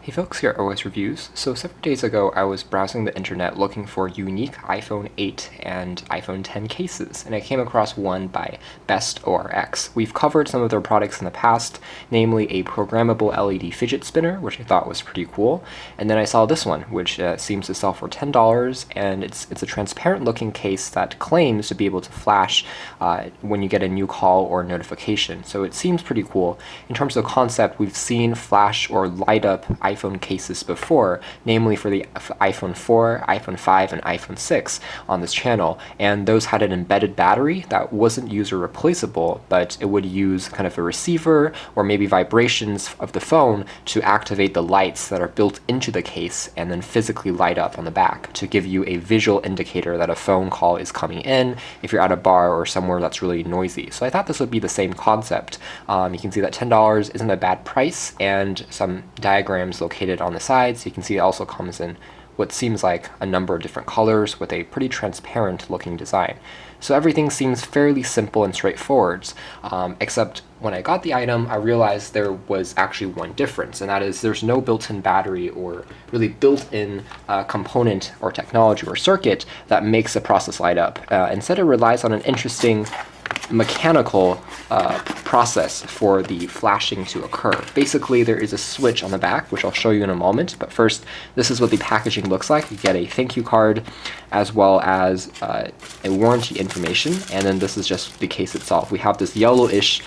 Hey folks, here at OS Reviews. So several days ago I was browsing the internet looking for unique iPhone 8 and iPhone 10 cases, and I came across one by Best ORX. We've covered some of their products in the past, namely a programmable LED fidget spinner, which I thought was pretty cool, and then I saw this one, which seems to sell for $10, and it's a transparent looking case that claims to be able to flash when you get a new call or notification, so it seems pretty cool. In terms of concept, we've seen flash or light up iPhone cases before, namely for the iPhone 4, iPhone 5, and iPhone 6 on this channel, and those had an embedded battery that wasn't user replaceable, but it would use kind of a receiver or maybe vibrations of the phone to activate the lights that are built into the case and then physically light up on the back to give you a visual indicator that a phone call is coming in if you're at a bar or somewhere that's really noisy. So I thought this would be the same concept. You can see that $10 isn't a bad price, and some diagrams located on the sides. You can see it also comes in what seems like a number of different colors with a pretty transparent looking design. So everything seems fairly simple and straightforward, except when I got the item, I realized there was actually one difference, and that is there's no built-in battery or really built-in component or technology or circuit that makes the process light up. Instead, it relies on an interesting mechanical process for the flashing to occur. Basically, there is a switch on the back, which I'll show you in a moment, but first, this is what the packaging looks like. You get a thank you card as well as a warranty information, and then this is just the case itself. We have this yellowish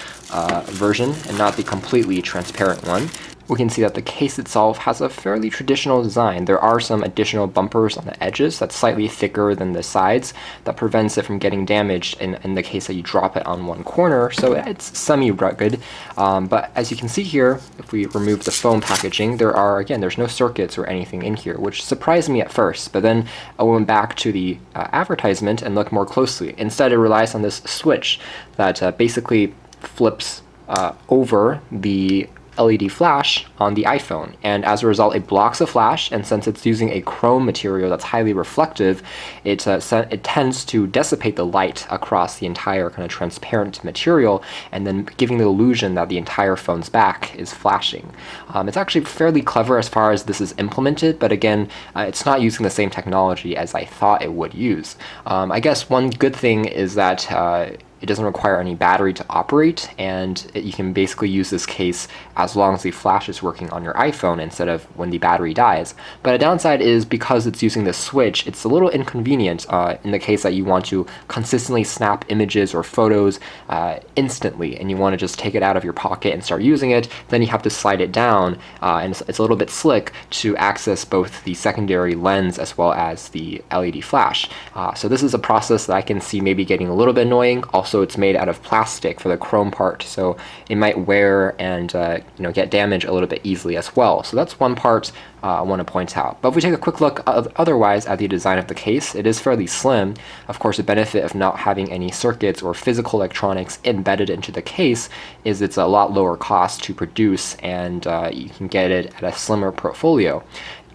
version and not the completely transparent one. We can see that the case itself has a fairly traditional design. There are some additional bumpers on the edges that's slightly thicker than the sides that prevents it from getting damaged in the case that you drop it on one corner, so it's semi-rugged. But as you can see here, if we remove the foam packaging, there's no circuits or anything in here, which surprised me at first, but then I went back to the advertisement and looked more closely. Instead, it relies on this switch that basically flips over the LED flash on the iPhone, and as a result it blocks the flash, and since it's using a chrome material that's highly reflective, it tends to dissipate the light across the entire kind of transparent material, and then giving the illusion that the entire phone's back is flashing. It's actually fairly clever as far as this is implemented, but again, it's not using the same technology as I thought it would use. I guess one good thing is that it doesn't require any battery to operate, and you can basically use this case as long as the flash is working on your iPhone instead of when the battery dies. But a downside is because it's using this switch, it's a little inconvenient in the case that you want to consistently snap images or photos instantly, and you want to just take it out of your pocket and start using it. Then you have to slide it down, and it's a little bit slick to access both the secondary lens as well as the LED flash. So this is a process that I can see maybe getting a little bit annoying. Also, it's made out of plastic for the chrome part, so it might wear and get damaged a little bit easily as well. So that's one part I want to point out. But if we take a quick look otherwise at the design of the case, it is fairly slim. Of course, the benefit of not having any circuits or physical electronics embedded into the case is it's a lot lower cost to produce, and you can get it at a slimmer portfolio.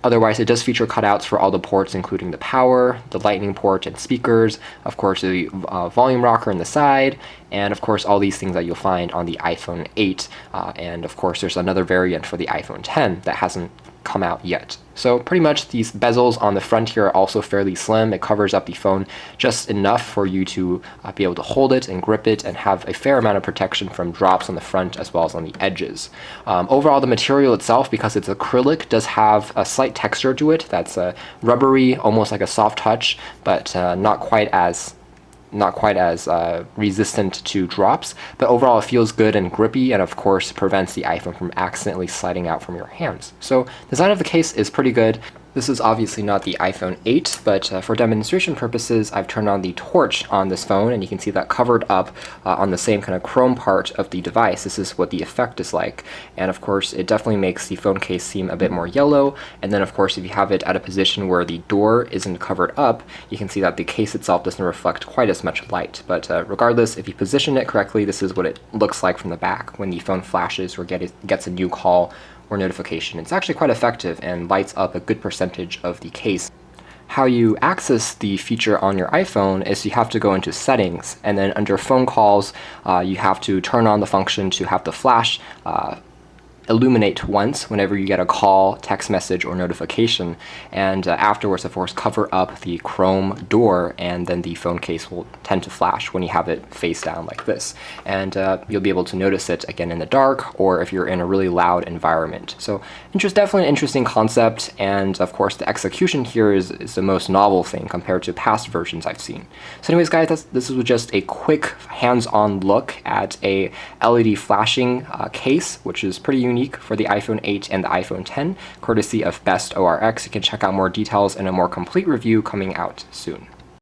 Otherwise, it does feature cutouts for all the ports, including the power, the lightning port, and speakers, of course the volume rocker in the side, and of course all these things that you'll find on the iPhone 8, and of course there's another variant for the iPhone 10 that hasn't come out yet. So pretty much these bezels on the front here are also fairly slim. It covers up the phone just enough for you to be able to hold it and grip it and have a fair amount of protection from drops on the front as well as on the edges. Overall, the material itself, because it's acrylic, does have a slight texture to it that's rubbery, almost like a soft touch, but not quite as resistant to drops, but overall it feels good and grippy, and of course prevents the iPhone from accidentally sliding out from your hands. So the design of the case is pretty good. This is obviously not the iPhone 8, but for demonstration purposes, I've turned on the torch on this phone, and you can see that covered up on the same kind of chrome part of the device. This is what the effect is like, and of course it definitely makes the phone case seem a bit more yellow. And then of course if you have it at a position where the door isn't covered up, you can see that the case itself doesn't reflect quite as much light. But regardless, if you position it correctly, this is what it looks like from the back when the phone flashes or gets a new call or notification. It's actually quite effective and lights up a good percentage of the case. How you access the feature on your iPhone is you have to go into settings, and then under phone calls you have to turn on the function to have the flash illuminate once whenever you get a call, text message, or notification, and afterwards, of course, cover up the Chrome door, and then the phone case will tend to flash when you have it face down like this. And you'll be able to notice it again in the dark, or if you're in a really loud environment. So definitely an interesting concept, and of course the execution here is the most novel thing compared to past versions I've seen. So anyways guys, this was just a quick hands-on look at a LED flashing case, which is pretty unique for the iPhone 8 and the iPhone 10, courtesy of Best ORX. You can check out more details and a more complete review coming out soon.